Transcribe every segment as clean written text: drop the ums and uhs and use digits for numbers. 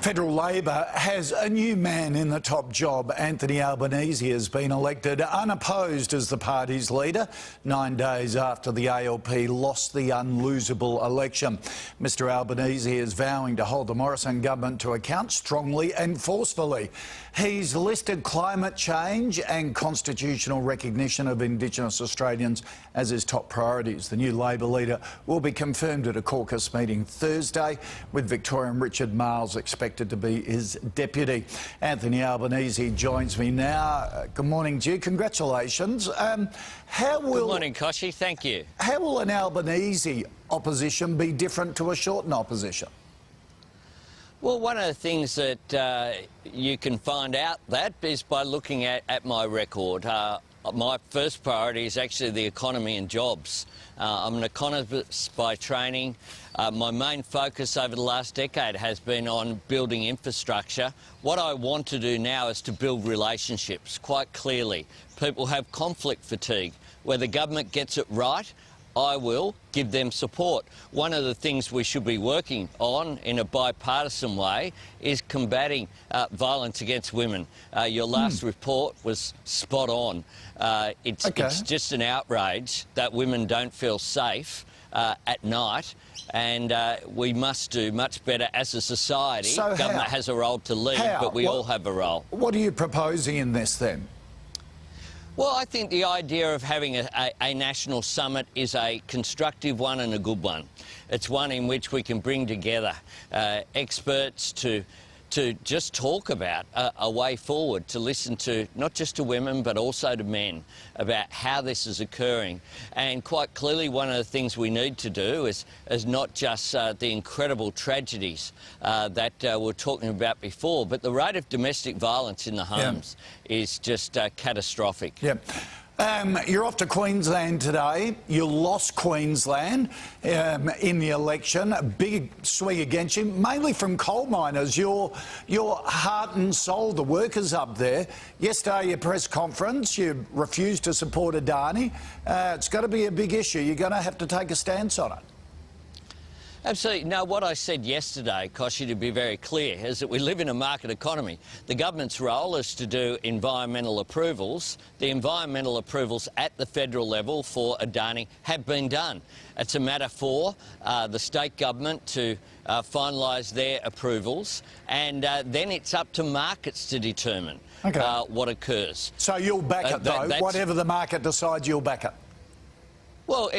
Federal Labor has a new man in the top job. Anthony Albanese has been elected unopposed as the party's leader 9 days after the ALP lost the unlosable election. Mr Albanese is vowing to hold the Morrison government to account strongly and forcefully. He's listed climate change and constitutional recognition of Indigenous Australians as his top priorities. The new Labor leader will be confirmed at a caucus meeting Thursday, with Victorian Richard Marles expected to be his deputy. Anthony Albanese joins me now. Good morning to you. Congratulations. Good morning, Kochie. Thank you. How will an Albanese opposition be different to a Shorten opposition? Well, one of the things that you can find out that is by looking at my record. My first priority is actually the economy and jobs. I'm an economist by training. My main focus over the last decade has been on building infrastructure. What I want to do now is to build relationships, quite clearly. People have conflict fatigue. Where the government gets it right, I will give them support. One of the things we should be working on in a bipartisan way is combating violence against women. Your last report was spot on. It's just an outrage that women don't feel safe at night, and we must do much better as a society. So Government has a role to lead, but we all have a role. What are you proposing in this then? Well, I think the idea of having a national summit is a constructive one and a good one. It's one in which we can bring together experts to just talk about a way forward, to listen to not just to women but also to men about how this is occurring. And quite clearly one of the things we need to do is not just the incredible tragedies that we were talking about before, but the rate of domestic violence in the homes is just catastrophic. You're off to Queensland today. You lost Queensland in the election. A big swing against you, mainly from coal miners. Your heart and soul, the workers up there. Yesterday, your press conference, you refused to support Adani. It's got to be a big issue. You're going to have to take a stance on it. Absolutely. No, what I said yesterday, Kochie, to be very clear, is that we live in a market economy. The government's role is to do environmental approvals. The environmental approvals at the federal level for Adani have been done. It's a matter for the state government to finalise their approvals, and then it's up to markets to determine what occurs. So you'll back it, though? Whatever the market decides, you'll back it? Well,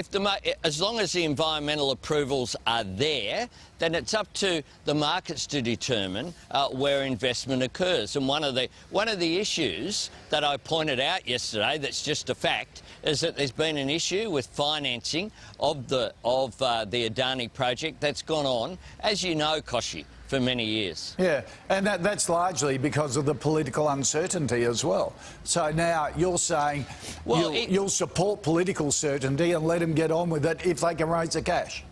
as long as the environmental approvals are there, then it's up to the markets to determine where investment occurs. And one of the issues that I pointed out yesterday, that's just a fact, is that there's been an issue with financing of the Adani project that's gone on, as you know, Kochie, for many years. Yeah, and that's largely because of the political uncertainty as well. So now you're saying you'll support political certainty and let them get on with it if they can raise the cash.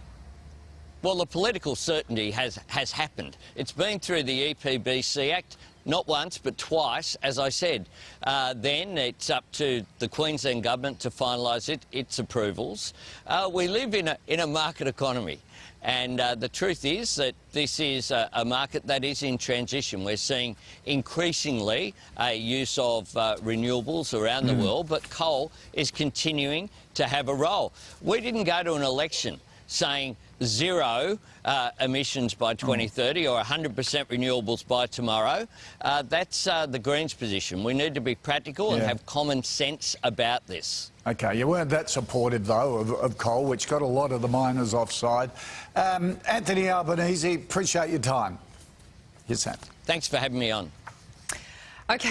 Well, the political certainty has happened. It's been through the EPBC Act, not once but twice, as I said. Then it's up to the Queensland government to finalise its approvals. We live in a market economy. And the truth is that this is a market that is in transition. We're seeing increasingly a use of renewables around the world, but coal is continuing to have a role. We didn't go to an election saying zero emissions by 2030 or 100% renewables by tomorrow. That's the Greens' position. We need to be practical and have common sense about this. OK, you weren't that supportive, though, of coal, which got a lot of the miners offside. Anthony Albanese, appreciate your time. Here's that. Thanks for having me on. OK.